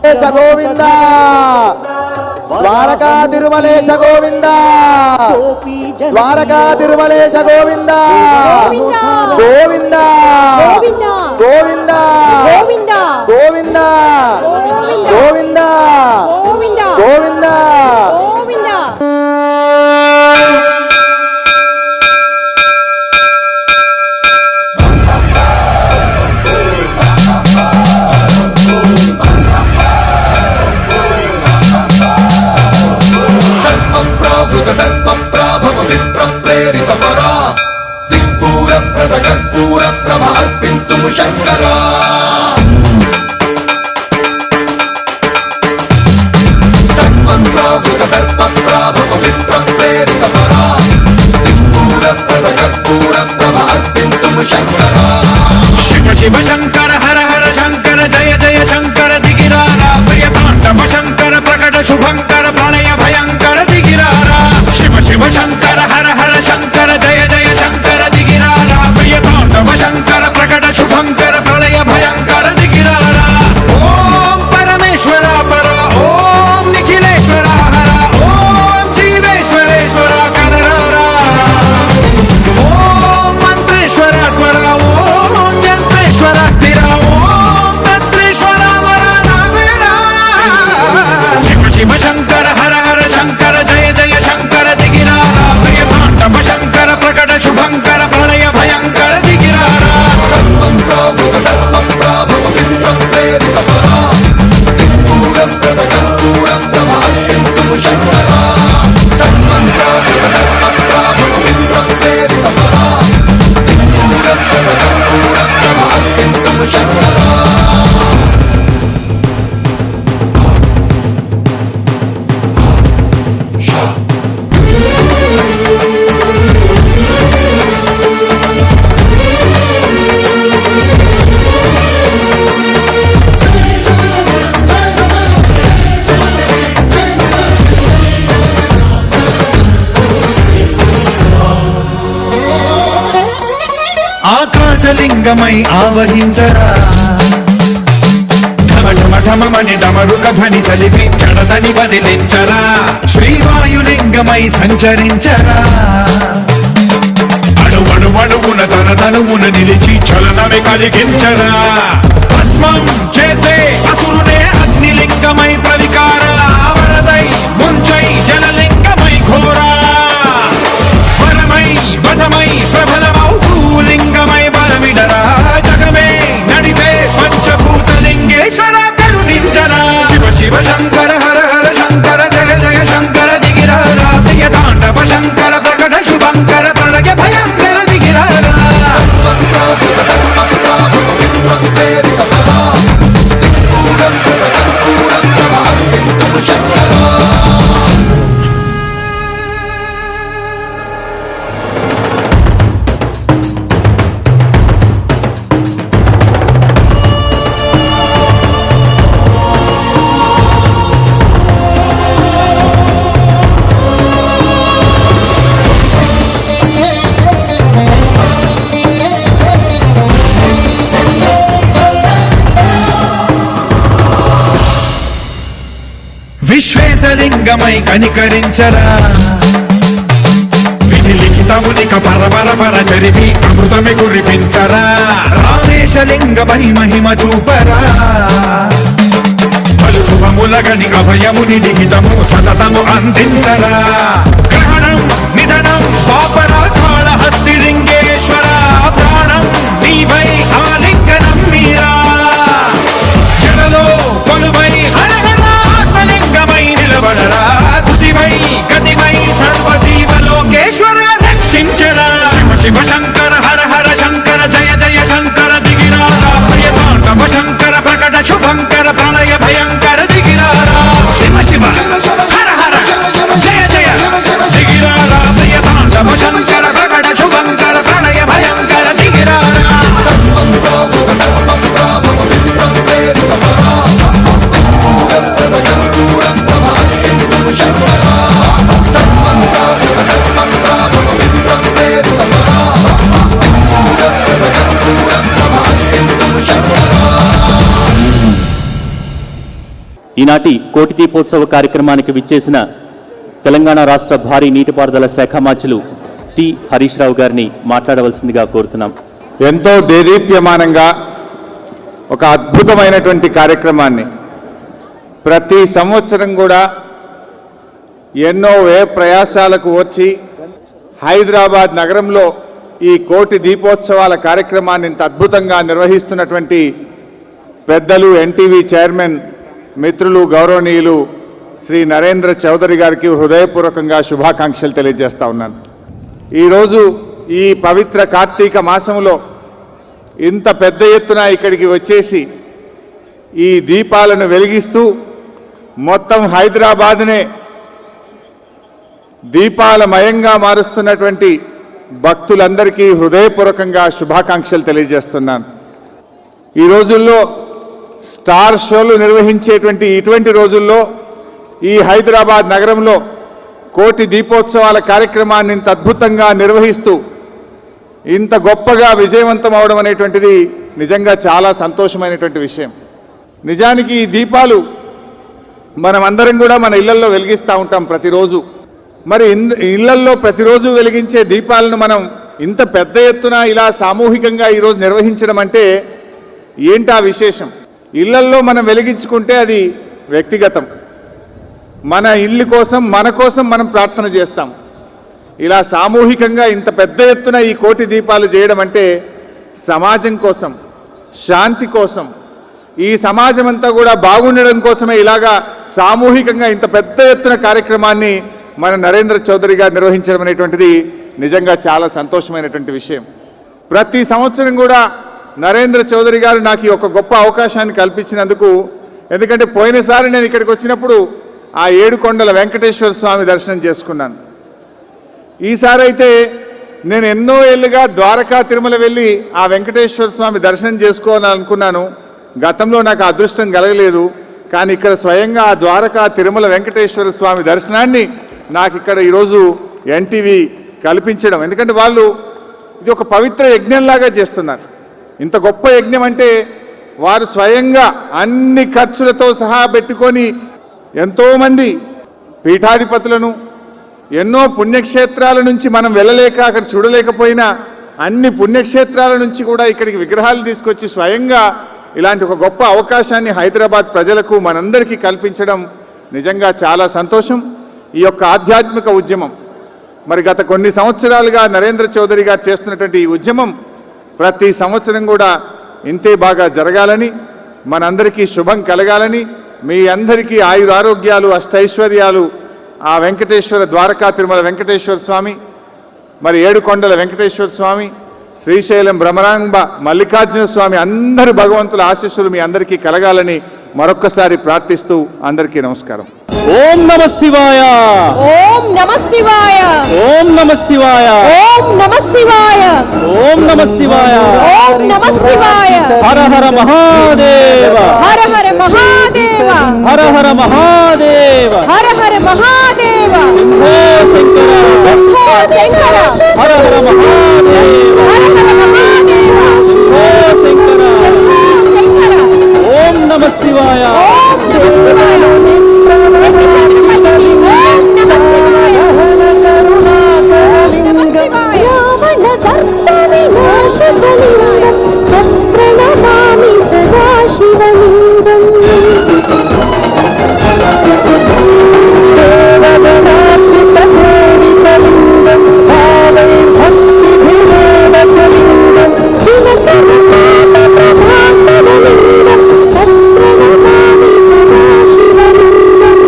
గోవింద ద్వారకా తిరుమలేశ గోవింద ద్వారకా తిరుమలేశ గోవింద గోవింద గోవింద గోవింద గోవింద గోవింద గోవింద శంకరా సన్మన్రావృత దర్ప ప్రాభవ విప్ర ప్రేరిత పరా దిక్పూర ప్రద కర్పూర ప్రభ అర్పింతుము శంకరా శివ శివ శంకర హర హర శంకర జయ జయ శంకర దిగిరారా ప్రియతాండవ శంకర ప్రకట శుభంకర ప్రళయ భయంకర దిగిరారా శివ శివ శంకర హర హర శంకర జయ జయ శంకర దిగిరారా ప్రియతాండవ శంకర ప్రకట శుభంకర ప్రళయ భయంకర దిగిరారా ఓం పరమేశ్వర పర ఓం నిఖిలేశ్వర హర ఓం జీవేశ్వరేశ్వర కనరారా ఓం మంత్రేశ్వర స్వర ఓం యంత్రేశ్వర స్థిర ఓం తంత్రేశ్వర వరదావేరా శివ శివ శంకర హర హర శంకర జయ జయ శంకర దిగిరారా ప్రియతాండవ శంకర ప్రకట శుభంకర ప్రళయ భయంకర దిగిరారా సన్మన్రావృత దర్ప ప్రాభవ విప్ర ప్రేరిత పరా దిక్పూర ప్రద కర్పూర ప్రభ అర్పింతుము శంకరా సన్మన్రావృత దర్ప ప్రాభవ విప్ర ప్రేరిత పరా దిక్పూర ప్రద కర్పూర ప్రభ అర్పింతుము శంకరా ఆకాశలింగమై ఆవహించరా ఢమఢమఢమని డమరుక ధ్వని సలిపి చడదని బదిలించరా శ్రీవాయులింగమై సంచరించరా అణువణువున తన తనువున నిలిచి చలనమే కలిగించరా భస్మం చేసే అసురునే అగ్నిలింగమై ప్రవికార వరదై ముంచై జలలింగమై ఘోరా వరమై వదమై ప్రబలమౌ భూలింగమై బలమిడరా జగమే నడిపే పంచభూతలింగేశ్వర కరుణించరా శివ శివ శంకర హర హర శంకర జయ జయ శంకర దిగిరారా ప్రియతాండవ శంకర ప్రకట శుభంకర ప్రళయ భయంకర దిగిరారా సన్మన్రావృత దర్ప ప్రాభవ విప్ర ప్రేరిత పరా దిక్పూర ప్రద కర్పూర ప్రభ అర్పింతుము శంకరా విశ్వేశలింగమై కనికరించరా విధి లిఖితమునిక పరపర పర చరివి అమృతమి కురిపించరా రామేశలింగమై మహిమ చూపరా పలు శుభముల గణిక భయముని లిఖితము సతతము అందించరా గ్రహణం నిధనం పాపరా కాళహస్తిలింగేశ్వర ప్రాణం నీవై ఆలింగనం మీరా జలలో కొలువై హరహరాత్మలింగమై నిలబడరా తుదివై గతివై సర్వజీవలోకేశ్వర రక్షించరా శివ శివ శంకర హర హర శంకర జయ జయ శంకర దిగిరారా ప్రియతాండవ శంకర ప్రకట శుభంకర ప్రళయ భయంకర దిగిరారా శివ శివ హర హర జయ జయ దిగిరారా ప్రియతాండవ శంకర ప్రకట శుభంకర ప్రళయ భయంకర దిగిరారా ఈనాటి కోటి దీపోత్సవ కార్యక్రమానికి విచ్చేసిన తెలంగాణ రాష్ట్ర భారీ నీటిపారుదల శాఖ మంత్రులు టి హరీష్ రావు గారిని మాట్లాడవలసిందిగా కోరుతున్నాం. ఎంతో దేదీప్యమానంగా ఒక అద్భుతమైనటువంటి కార్యక్రమాన్ని ప్రతి సంవత్సరం కూడా ఎన్నో ప్రయాసాలకు వచ్చి హైదరాబాద్ నగరంలో ఈ కోటి దీపోత్సవాల కార్యక్రమాన్ని ఇంత అద్భుతంగా నిర్వహిస్తున్నటువంటి పెద్దలు ఎన్టీవీ చైర్మన్ మిత్రులు గౌరవనీయులు శ్రీ నరేంద్ర చౌదరి గారికి హృదయపూర్వకంగా శుభాకాంక్షలు తెలియజేస్తా ఉన్నాను. ఈరోజు ఈ పవిత్ర కార్తీక మాసంలో ఇంత పెద్ద ఎత్తున ఇక్కడికి వచ్చేసి ఈ దీపాలను వెలిగిస్తూ మొత్తం హైదరాబాద్నే దీపాలమయంగా మారుస్తున్నటువంటి భక్తులందరికీ హృదయపూర్వకంగా శుభాకాంక్షలు తెలియజేస్తున్నాను. ఈ రోజుల్లో స్టార్ షోలు నిర్వహించేటువంటి ఇటువంటి రోజుల్లో ఈ హైదరాబాద్ నగరంలో కోటి దీపోత్సవాల కార్యక్రమాన్ని ఇంత అద్భుతంగా నిర్వహిస్తూ ఇంత గొప్పగా విజయవంతం అవడం అనేటువంటిది నిజంగా చాలా సంతోషమైనటువంటి విషయం. నిజానికి ఈ దీపాలు మనమందరం కూడా మన ఇళ్లల్లో వెలిగిస్తూ ఉంటాం ప్రతిరోజు. మరి ఇళ్లల్లో ప్రతిరోజు వెలిగించే దీపాలను మనం ఇంత పెద్ద ఎత్తున ఇలా సామూహికంగా ఈరోజు నిర్వహించడం అంటే ఏంటా విశేషం? ఇళ్లల్లో మనం వెలిగించుకుంటే అది వ్యక్తిగతం, మన ఇల్లు కోసం మన కోసం మనం ప్రార్థన చేస్తాం. ఇలా సామూహికంగా ఇంత పెద్ద ఎత్తున ఈ కోటి దీపాలు చేయడం అంటే సమాజం కోసం, శాంతి కోసం, ఈ సమాజం అంతా కూడా బాగుండడం కోసమే ఇలాగా సామూహికంగా ఇంత పెద్ద ఎత్తున కార్యక్రమాన్ని మన నరేంద్ర చౌదరి గారు నిర్వహించడం అనేటువంటిది నిజంగా చాలా సంతోషమైనటువంటి విషయం. ప్రతి సంవత్సరం కూడా నరేంద్ర చౌదరి గారు నాకు ఒక గొప్ప అవకాశాన్ని కల్పించినందుకు, ఎందుకంటే పోయినసారి నేను ఇక్కడికి వచ్చినప్పుడు ఆ ఏడుకొండల వెంకటేశ్వర స్వామి దర్శనం చేసుకున్నాను. ఈసారి అయితే నేను ఎన్నో ఏళ్ళుగా ద్వారకా తిరుమల వెళ్ళి ఆ వెంకటేశ్వర స్వామి దర్శనం చేసుకోవాలనుకున్నాను. గతంలో నాకు అదృష్టం కలగలేదు. కానీ ఇక్కడ స్వయంగా ఆ ద్వారకా తిరుమల వెంకటేశ్వర స్వామి దర్శనాన్ని నాకు ఇక్కడ ఈరోజు ఎన్టీవీ కల్పించడం, ఎందుకంటే వాళ్ళు ఇది ఒక పవిత్ర యజ్ఞంలాగా చేస్తున్నారు. ఇంత గొప్ప యజ్ఞం అంటే వారు స్వయంగా అన్ని ఖర్చులతో సహా పెట్టుకొని ఎంతోమంది పీఠాధిపతులను, ఎన్నో పుణ్యక్షేత్రాల నుంచి మనం వెళ్ళలేక అక్కడ చూడలేకపోయినా అన్ని పుణ్యక్షేత్రాల నుంచి కూడా ఇక్కడికి విగ్రహాలు తీసుకొచ్చి స్వయంగా ఇలాంటి ఒక గొప్ప అవకాశాన్ని హైదరాబాద్ ప్రజలకు మనందరికీ కల్పించడం నిజంగా చాలా సంతోషం. ఈ యొక్క ఆధ్యాత్మిక ఉద్యమం మరి గత కొన్ని సంవత్సరాలుగా నరేంద్ర చౌదరి గారు చేస్తున్నటువంటి ఈ ఉద్యమం ప్రతి సంవత్సరం కూడా ఇంతే బాగా జరగాలని, మనందరికీ శుభం కలగాలని, మీ అందరికీ ఆయురారోగ్యాలు, అష్టైశ్వర్యాలు ఆ వెంకటేశ్వర ద్వారకా తిరుమల వెంకటేశ్వర స్వామి, మరి ఏడుకొండల వెంకటేశ్వర స్వామి, శ్రీశైలం భ్రమరాంబ మల్లికార్జున స్వామి అందరి భగవంతుల ఆశీస్సులు మీ అందరికీ కలగాలని మరొక్కసారి ప్రార్థిస్తూ అందరికీ నమస్కారం. ఓం నమః శివాయ, ఓం నమః శివాయ, ఓం నమః శివాయ, ఓం నమః శివాయ, ఓం నమః శివాయ, ఓం నమః శివాయ. హర హర మహాదేవ, హర హర మహాదేవ, హర హర మహాదేవ, హర హర మహాదేవ, శంభో శంకర, శంభో శంకర, హర హర మహాదేవ, హర హర మహాదేవ, శంభో శంకర, శంభో శంకర. ఓం నమః శివాయ, ఓం నమః శివాయ. ఎత్తి చూపించండి. ఓం నమః శివాయ, ఓం నమః శివాయ. రావణ దర్ప వినాశ బలింగం ప్రణమామి సదా శివలింగం. దేవగణార్చిత పూరితలింగం భావై భక్తిభిరేవ చలింగం శివసంతాప ప్రభాకరలింగం తత్ప్రణమామి సదా శివలింగం.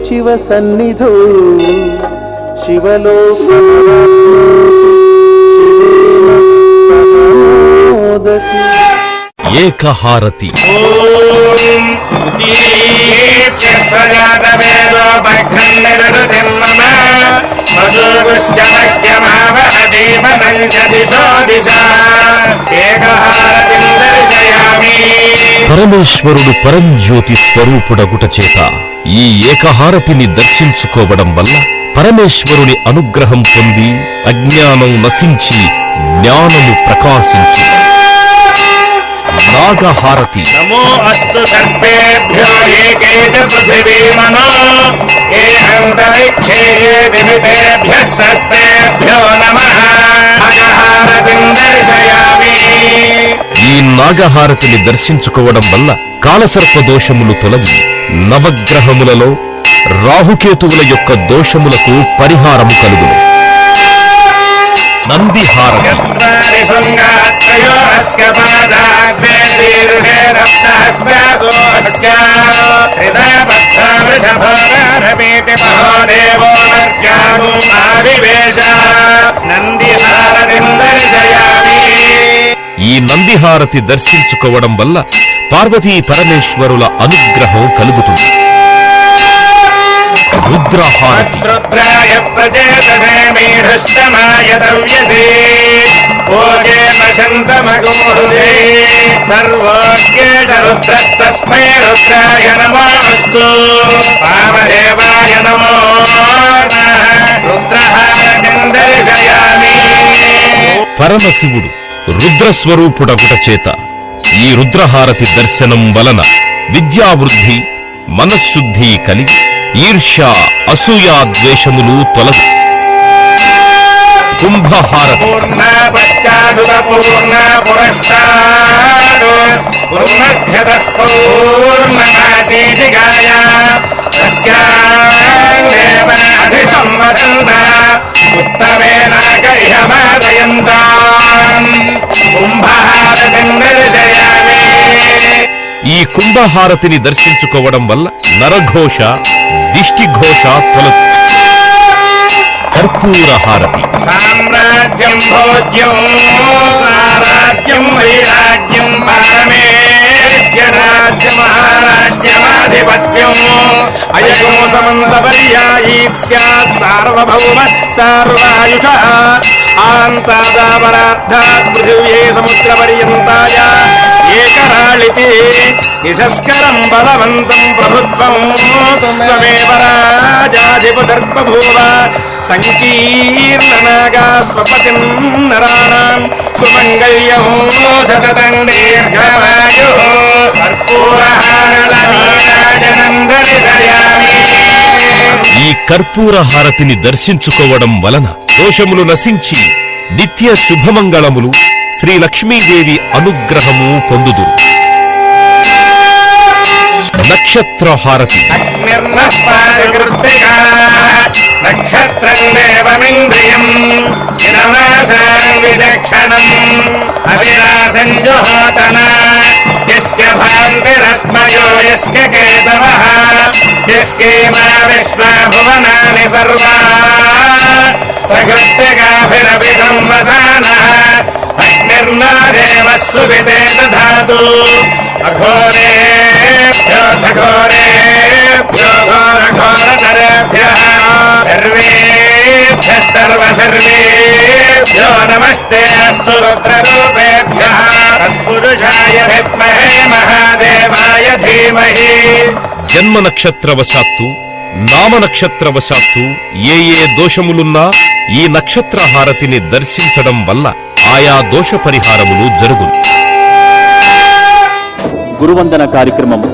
శివ సన్నిధో శివలోక సహమోదతి. ఏకహారతి పరమేశ్వరుడు పరంజ్యోతి స్వరూపుడగుట చేత ఈ ఏకహారతిని దర్శించుకోవడం వల్ల పరమేశ్వరుని అనుగ్రహం పొంది అజ్ఞానం నశించి జ్ఞానము ప్రకాశించు. నాగహారతి. నమో అస్తు సర్పేభ్యో ఏకే చ పృథివీమనో ఏ అంతరిక్షే దివితేభ్యః సర్పేభ్యో నమః. నాగహారతిం దర్శయామి. ఈ నాగహారతిని దర్శించుకోవడం వల్ల కాలసర్ప దోషములు తొలగి నవగ్రహములలో రాహుకేతువుల యొక్క దోషములకు పరిహారము కలుగును. నందిహారతి. చత్రారి శృంగాత్రయో అస్య పాదాగ్రే శీర్షే సప్తహస్తాసో అస్య హృదయబద్ధ వృషభారమేతి మహోదేవో మర్యాగో ఆవివేశ. నందిహారతిం దర్శయామి. ఈ నందిహారతి దర్శించుకోవడం వల్ల పార్వతీ పరమేశ్వరుల అనుగ్రహం కలుగుతుంది. రుద్రహారతి. రుద్రాయ ప్రచేతసే మీఢష్టమాయ దవ్యసే ఓగే వసంతమగోహృదే సర్వోగ్యేష రుద్రస్తస్మై రుద్రాయ నమోస్తు. వామదేవాయ నమో నమః. రుద్రహారతిం దర్శయామి. పరమశివుడు రుద్రస్వరూపుడగుట చేత ఈ రుద్రహారతి దర్శనం వలన విద్యావృద్ధి మనశ్శుద్ధి కలిగి ఈర్ష్య అసూయా ద్వేషములు తొలగు. కుంభహారతి. పూర్ణ పశ్చాదుత పూర్ణ పురస్కారో పూర్ణధ్యతః పూర్ణమాసీతికాయ తస్యాదేవాధిసంవసంత ఉత్తమేనాకయ్యమాదయంతాం. కుంభహారతిం దర్శయామి. ఈ కుంభహారతిని దర్శించుకోవడం వల్ల నరఘోష దిష్టిఘోష తొలగు. కర్పూరహారతి. సామ్రాజ్యం భోజ్యం సారాజ్యం వైరాజ్యం పారమేజ్యరాజ్యమహారాజ్యమాధిపత్యం అయగో సమంతపర్యాయీ స్యాత్ సార్వభౌమ సార్వాయుష ఆంతాదాపరార్థాత్ పృథివ్యే సముద్రపర్యంతాయ ఏకరాళితి నిశస్కరం బలవంతం ప్రభుత్వం త్వమేవ రాజాధిపతిర్బభూవ. సంకీర్ణనాగా స్వపతిం నరాణాం సుమంగళ్యం సతతం దీర్ఘమాయుః. కర్పూరహారతిం దర్శయామి. ఈ కర్పూర హారతిని దర్శించుకోవడం వలన దోషములు నశించి నిత్య శుభమంగళములు శ్రీ లక్ష్మీదేవి అనుగ్రహము పొందుదురు. నక్షత్రహారతి. అగ్నిర్నఃపాదకృత్తికా నక్షత్రం దేవమింద్రియం దినమాసాన్ విచక్షణం అవినాశం జుహోతన యస్య భాంతిరస్మయో యస్య కేతవః యస్యేమా విశ్వా భువనాని సర్వా సకృత్తికాభిరపి సంవసానః అగ్నిర్నా దేవः సువితే దధాతు. అఘోరేభ్యో ఘోరేభ్యో ఘోరఘోరతరేభ్యః సర్వేభ్యः సర్వసర్వేభ్యో నమస్తే అస్తు రుద్రరూపేభ్యः. తత్పురుషాయ విద్మహే మహాదేవాయ ధీమహి. జన్మ నక్షత్రవశాత్తు నామ నక్షత్రవశాత్తు ఏ దోషములున్నా ఈ నక్షత్ర హారతిని దర్శించడం వల్ల ఆయా దోష పరిహారములు జరుగును. గురువందన కార్యక్రమం